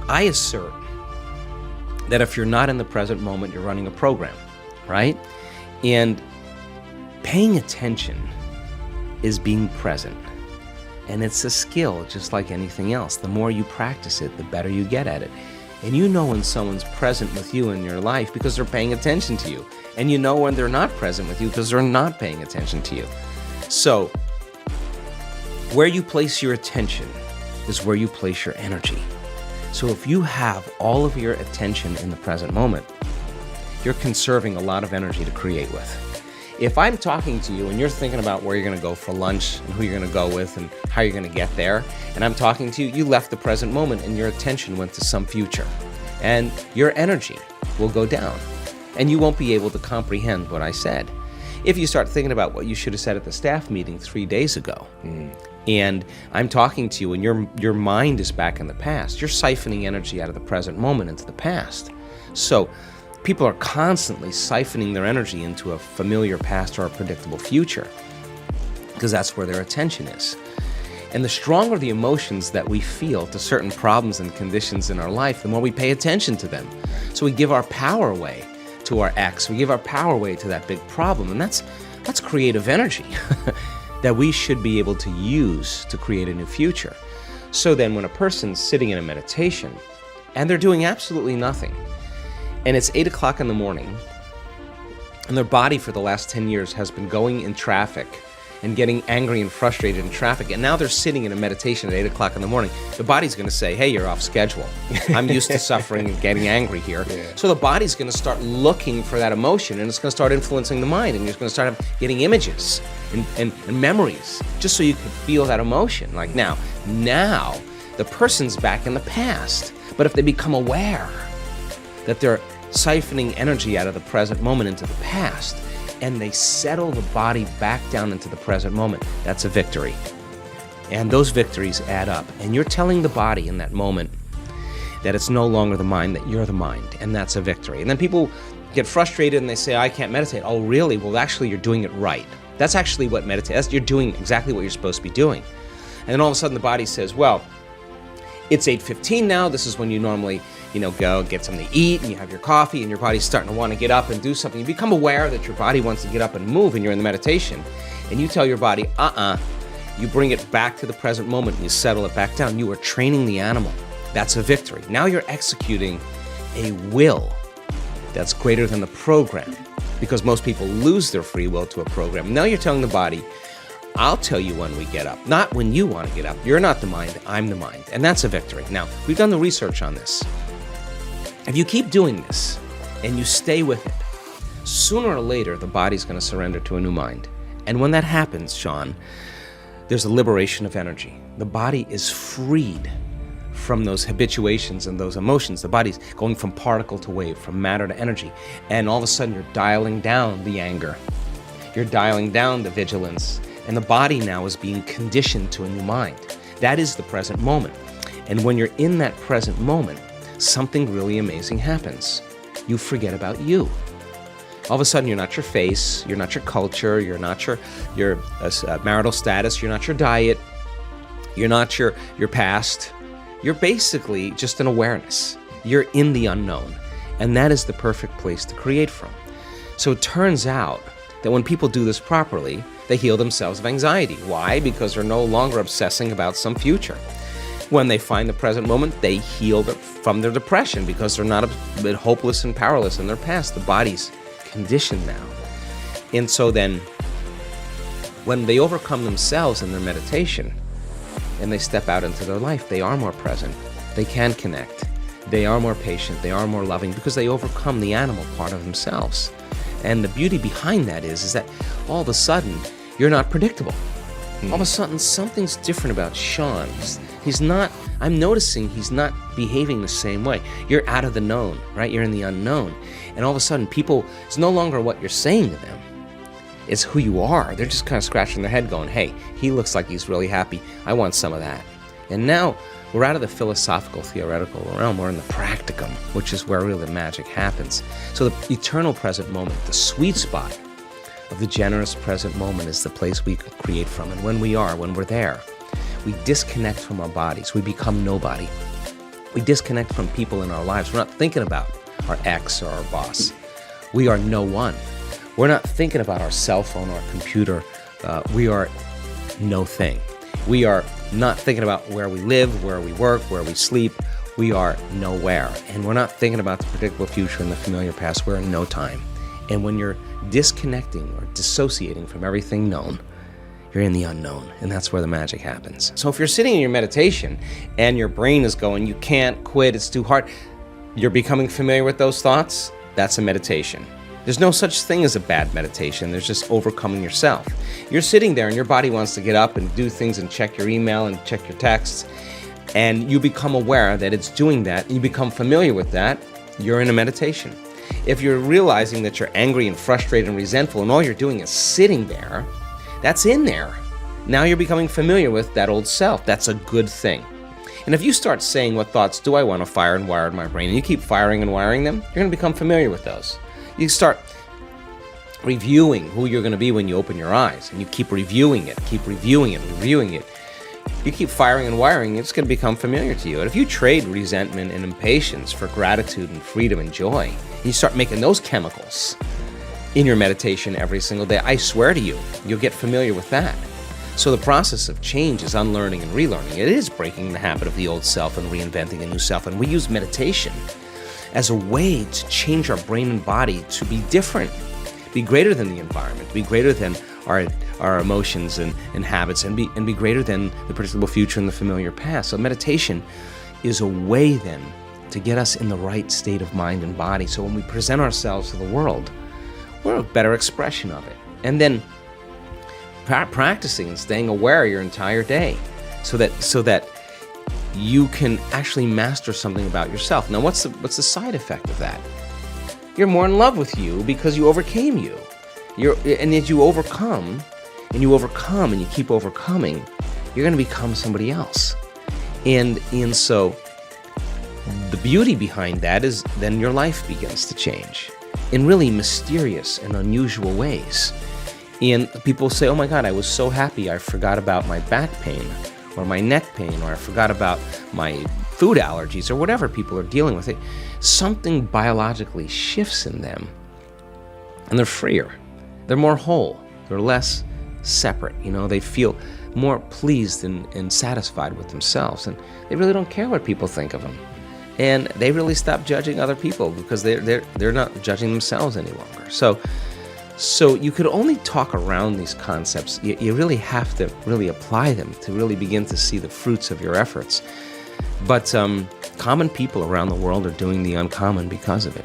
I assert that if you're not in the present moment, you're running a program, right? And paying attention is being present. And it's a skill just like anything else. The more you practice it, the better you get at it. And you know when someone's present with you in your life because they're paying attention to you. And you know when they're not present with you because they're not paying attention to you. So, where you place your attention is where you place your energy. So if you have all of your attention in the present moment, you're conserving a lot of energy to create with. If I'm talking to you and you're thinking about where you're going to go for lunch and who you're going to go with and how you're going to get there, and I'm talking to you, you left the present moment and your attention went to some future. And your energy will go down and you won't be able to comprehend what I said. If you start thinking about what you should have said at the staff meeting 3 days ago, and I'm talking to you and your mind is back in the past, you're siphoning energy out of the present moment into the past. So people are constantly siphoning their energy into a familiar past or a predictable future because that's where their attention is. And the stronger the emotions that we feel to certain problems and conditions in our life, the more we pay attention to them. So we give our power away to our ex, we give our power away to that big problem, and that's creative energy that we should be able to use to create a new future. So then when a person's sitting in a meditation and they're doing absolutely nothing, and it's 8 o'clock in the morning, and their body for the last 10 years has been going in traffic and getting angry and frustrated in traffic, and now they're sitting in a meditation at 8 o'clock in the morning, the body's going to say, hey, you're off schedule. I'm used to suffering and getting angry here. Yeah. So the body's going to start looking for that emotion, and it's going to start influencing the mind, and you're going to start getting images and memories just so you can feel that emotion. Like now the person's back in the past, but if they become aware that they're siphoning energy out of the present moment into the past, and they settle the body back down into the present moment, that's a victory. And those victories add up. And you're telling the body in that moment that it's no longer the mind, that you're the mind, and that's a victory. And then people get frustrated and they say, I can't meditate. Oh, really? Well, actually, you're doing it right. That's actually what meditate. You're doing exactly what you're supposed to be doing. And then all of a sudden the body says, well, it's 8:15 now. This is when you normally go get something to eat and you have your coffee and your body's starting to want to get up and do something. You become aware that your body wants to get up and move and you're in the meditation. And you tell your body, you bring it back to the present moment and you settle it back down. You are training the animal. That's a victory. Now you're executing a will that's greater than the program, because most people lose their free will to a program. Now you're telling the body, I'll tell you when we get up, not when you want to get up. You're not the mind, I'm the mind. And that's a victory. Now, we've done the research on this. If you keep doing this and you stay with it, sooner or later, the body's going to surrender to a new mind. And when that happens, Sean, there's a liberation of energy. The body is freed from those habituations and those emotions. The body's going from particle to wave, from matter to energy. And all of a sudden, you're dialing down the anger. You're dialing down the vigilance. And the body now is being conditioned to a new mind. That is the present moment. And when you're in that present moment, something really amazing happens. You forget about you. All of a sudden, you're not your face, you're not your culture, you're not your marital status, you're not your diet, you're not your past. You're basically just an awareness. You're in the unknown. And that is the perfect place to create from. So it turns out that when people do this properly, they heal themselves of anxiety. Why? Because they're no longer obsessing about some future. When they find the present moment, they heal from their depression because they're not a bit hopeless and powerless in their past. The body's conditioned now. And so then, when they overcome themselves in their meditation and they step out into their life, they are more present. They can connect. They are more patient. They are more loving because they overcome the animal part of themselves. And the beauty behind that is that all of a sudden, you're not predictable. All of a sudden, something's different about Sean. I'm noticing he's not behaving the same way. You're out of the known, right? You're in the unknown. And all of a sudden, it's no longer what you're saying to them. It's who you are. They're just kind of scratching their head going, hey, he looks like he's really happy. I want some of that. And now we're out of the philosophical, theoretical realm. We're in the practicum, which is where really the magic happens. So the eternal present moment, the sweet spot of the generous present moment, is the place we can create from. And when we're there, we disconnect from our bodies. We become nobody. We disconnect from people in our lives. We're not thinking about our ex or our boss. We are no one. We're not thinking about our cell phone or computer. We are no thing. We are not thinking about where we live, where we work, where we sleep. We are nowhere. And we're not thinking about the predictable future and the familiar past. We're in no time. And when you're disconnecting or dissociating from everything known, you're in the unknown, and that's where the magic happens. So if you're sitting in your meditation and your brain is going, you can't quit, it's too hard, you're becoming familiar with those thoughts, that's a meditation. There's no such thing as a bad meditation. There's just overcoming yourself. You're sitting there and your body wants to get up and do things and check your email and check your texts, and you become aware that it's doing that, and you become familiar with that, you're in a meditation. If you're realizing that you're angry and frustrated and resentful and all you're doing is sitting there, that's in there. Now you're becoming familiar with that old self. That's a good thing. And if you start saying, what thoughts do I want to fire and wire in my brain, and you keep firing and wiring them, you're going to become familiar with those. You start reviewing who you're going to be when you open your eyes, and you keep reviewing it, reviewing it. You keep firing and wiring, it's going to become familiar to you. And if you trade resentment and impatience for gratitude and freedom and joy, and you start making those chemicals in your meditation every single day, I swear to you, you'll get familiar with that. So the process of change is unlearning and relearning. It is breaking the habit of the old self and reinventing a new self. And we use meditation as a way to change our brain and body to be different, be greater than the environment, be greater than our emotions and habits, and be greater than the predictable future and the familiar past. So meditation is a way then to get us in the right state of mind and body. So when we present ourselves to the world, we're a better expression of it. And then practicing and staying aware your entire day so that you can actually master something about yourself. Now, what's the side effect of that? You're more in love with you because you overcame you. And as you overcome, and you keep overcoming, you're going to become somebody else. And so the beauty behind that is then your life begins to change in really mysterious and unusual ways. And people say, oh my God, I was so happy I forgot about my back pain or my neck pain, or I forgot about my food allergies, or whatever people are dealing with. Something biologically shifts in them, and they're freer. They're more whole. They're less separate. They feel more pleased and satisfied with themselves, and they really don't care what people think of them. And they really stop judging other people because they're not judging themselves any longer. So you could only talk around these concepts. You really have to really apply them to really begin to see the fruits of your efforts. But common people around the world are doing the uncommon because of it.